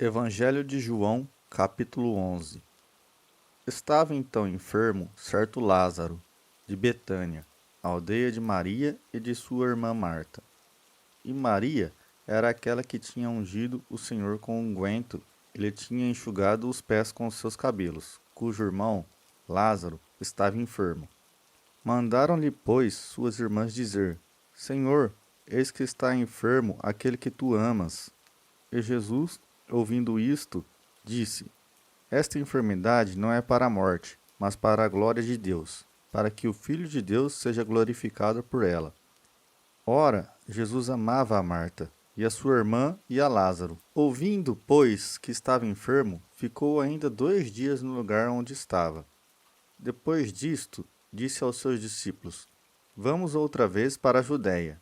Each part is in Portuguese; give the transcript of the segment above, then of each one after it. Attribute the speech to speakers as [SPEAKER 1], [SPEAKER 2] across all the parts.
[SPEAKER 1] Evangelho de João, capítulo 11. Estava então enfermo certo Lázaro, de Betânia, aldeia de Maria e de sua irmã Marta. E Maria era aquela que tinha ungido o Senhor com unguento e lhe tinha enxugado os pés com os seus cabelos, cujo irmão, Lázaro, estava enfermo. Mandaram-lhe, pois, suas irmãs dizer: Senhor, eis que está enfermo aquele que tu amas. E Jesus, ouvindo isto, disse: Esta enfermidade não é para a morte, mas para a glória de Deus, para que o Filho de Deus seja glorificado por ela. Ora, Jesus amava a Marta, e a sua irmã e a Lázaro. Ouvindo, pois, que estava enfermo, ficou ainda 2 dias no lugar onde estava. Depois disto, disse aos seus discípulos: Vamos outra vez para a Judéia.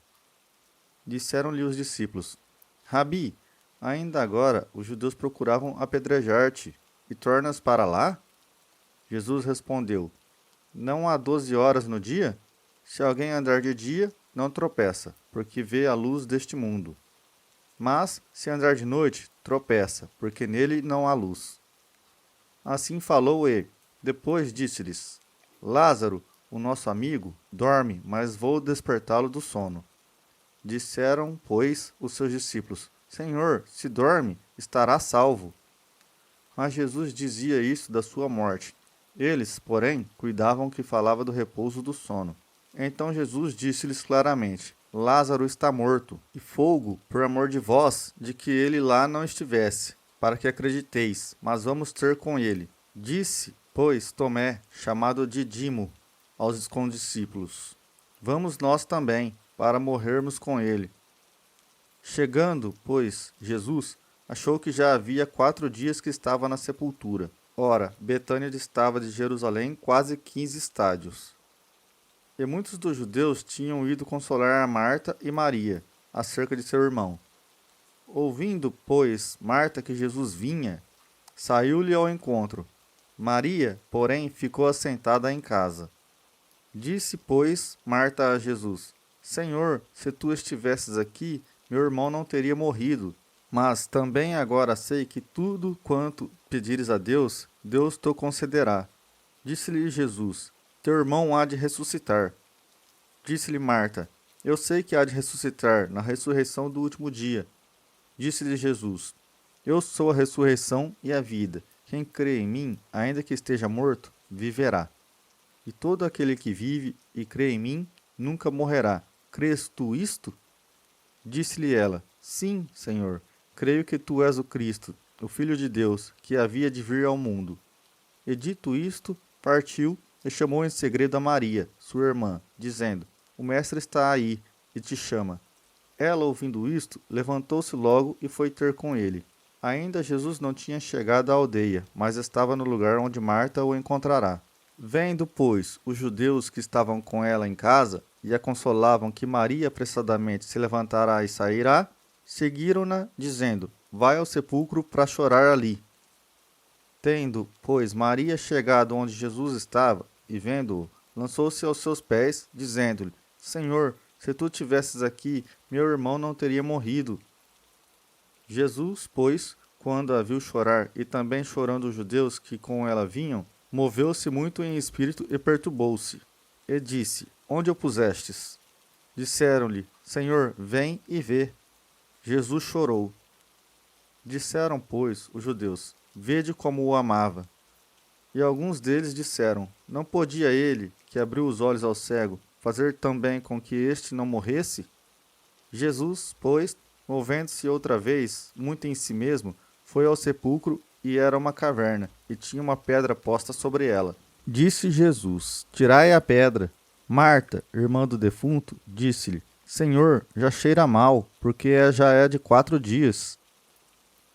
[SPEAKER 1] Disseram-lhe os discípulos: Rabi, ainda agora os judeus procuravam apedrejar-te, e tornas para lá? Jesus respondeu: Não há 12 horas no dia? Se alguém andar de dia, não tropeça, porque vê a luz deste mundo. Mas, se andar de noite, tropeça, porque nele não há luz. Assim falou e, depois disse-lhes: Lázaro, o nosso amigo, dorme, mas vou despertá-lo do sono. Disseram, pois, os seus discípulos: Senhor, se dorme, estará salvo. Mas Jesus dizia isso da sua morte. Eles, porém, cuidavam que falava do repouso do sono. Então Jesus disse-lhes claramente: Lázaro está morto, e folgo, por amor de vós, de que ele lá não estivesse, para que acrediteis, mas vamos ter com ele. Disse, pois, Tomé, chamado Didimo, aos condiscípulos: Vamos nós também, para morrermos com ele. Chegando, pois, Jesus, achou que já havia 4 dias que estava na sepultura. Ora, Betânia distava de Jerusalém quase 15 estádios. E muitos dos judeus tinham ido consolar a Marta e Maria, acerca de seu irmão. Ouvindo, pois, Marta que Jesus vinha, saiu-lhe ao encontro. Maria, porém, ficou assentada em casa. Disse, pois, Marta a Jesus: Senhor, se tu estivesses aqui, meu irmão não teria morrido. Mas também agora sei que tudo quanto pedires a Deus, Deus te concederá. Disse-lhe Jesus: Teu irmão há de ressuscitar. Disse-lhe Marta: Eu sei que há de ressuscitar na ressurreição do último dia. Disse-lhe Jesus: Eu sou a ressurreição e a vida. Quem crê em mim, ainda que esteja morto, viverá. E todo aquele que vive e crê em mim, nunca morrerá. Crês tu isto? Disse-lhe ela: Sim, Senhor. Creio que tu és o Cristo, o Filho de Deus, que havia de vir ao mundo. E dito isto, partiu e chamou em segredo a Maria, sua irmã, dizendo: O mestre está aí e te chama. Ela, ouvindo isto, levantou-se logo e foi ter com ele. Ainda Jesus não tinha chegado à aldeia, mas estava no lugar onde Marta o encontrará. Vendo, pois, os judeus que estavam com ela em casa e a consolavam que Maria apressadamente se levantará e sairá, seguiram-na, dizendo: Vai ao sepulcro para chorar ali. Tendo, pois, Maria chegado onde Jesus estava, e vendo-o, lançou-se aos seus pés, dizendo-lhe: Senhor, se tu tivesses aqui, meu irmão não teria morrido. Jesus, pois, quando a viu chorar, e também chorando os judeus que com ela vinham, moveu-se muito em espírito e perturbou-se. E disse: Onde o pusestes? Disseram-lhe: Senhor, vem e vê. Jesus chorou. Disseram, pois, os judeus: Vede como o amava. E alguns deles disseram: Não podia ele, que abriu os olhos ao cego, fazer também com que este não morresse? Jesus, pois, movendo-se outra vez, muito em si mesmo, foi ao sepulcro, e era uma caverna, e tinha uma pedra posta sobre ela. Disse Jesus: Tirai a pedra. Marta, irmã do defunto, disse-lhe: Senhor, já cheira mal, porque já é de 4 dias.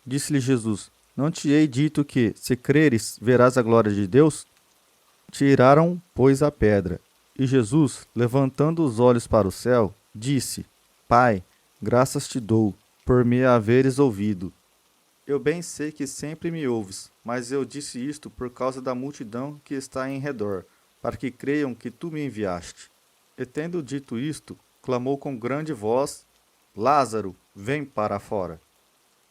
[SPEAKER 1] Disse-lhe Jesus: Não te hei dito que, se creres, verás a glória de Deus? Tiraram, pois, a pedra. E Jesus, levantando os olhos para o céu, disse: Pai, graças te dou, por me haveres ouvido. Eu bem sei que sempre me ouves, mas eu disse isto por causa da multidão que está em redor, para que creiam que tu me enviaste. E tendo dito isto, clamou com grande voz: Lázaro, vem para fora.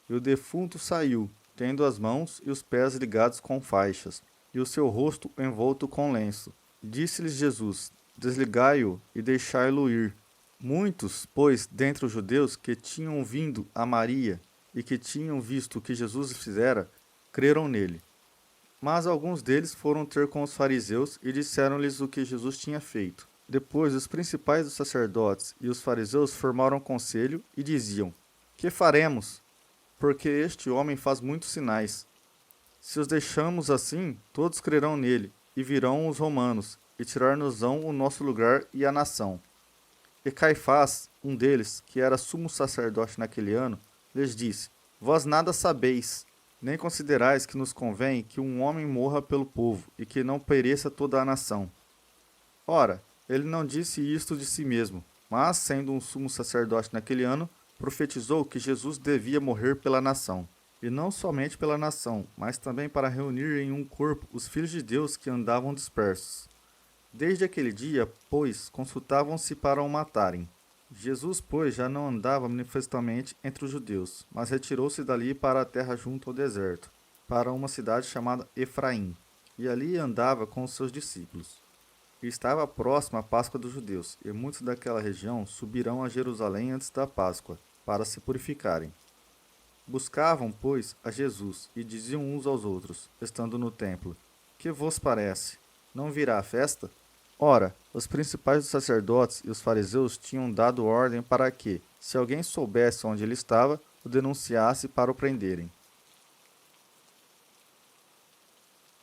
[SPEAKER 1] E o defunto saiu, tendo as mãos e os pés ligados com faixas, e o seu rosto envolto com lenço. Disse-lhes Jesus: Desligai-o e deixai-lo ir. Muitos, pois, dentre os judeus que tinham vindo a Maria e que tinham visto o que Jesus fizera, creram nele. Mas alguns deles foram ter com os fariseus e disseram-lhes o que Jesus tinha feito. Depois, os principais dos sacerdotes e os fariseus formaram conselho e diziam: Que faremos? Porque este homem faz muitos sinais. Se os deixamos assim, todos crerão nele, e virão os romanos, e tirar-nos-ão o nosso lugar e a nação. E Caifás, um deles, que era sumo sacerdote naquele ano, lhes disse: Vós nada sabeis, nem considerais que nos convém que um homem morra pelo povo, e que não pereça toda a nação. Ora, ele não disse isto de si mesmo, mas, sendo um sumo sacerdote naquele ano, profetizou que Jesus devia morrer pela nação. E não somente pela nação, mas também para reunir em um corpo os filhos de Deus que andavam dispersos. Desde aquele dia, pois, consultavam-se para o matarem. Jesus, pois, já não andava manifestamente entre os judeus, mas retirou-se dali para a terra junto ao deserto, para uma cidade chamada Efraim, e ali andava com os seus discípulos. E estava próxima a Páscoa dos judeus, e muitos daquela região subirão a Jerusalém antes da Páscoa, para se purificarem. Buscavam, pois, a Jesus, e diziam uns aos outros, estando no templo: Que vos parece? Não virá a festa? Ora, os principais dos sacerdotes e os fariseus tinham dado ordem para que, se alguém soubesse onde ele estava, o denunciasse para o prenderem.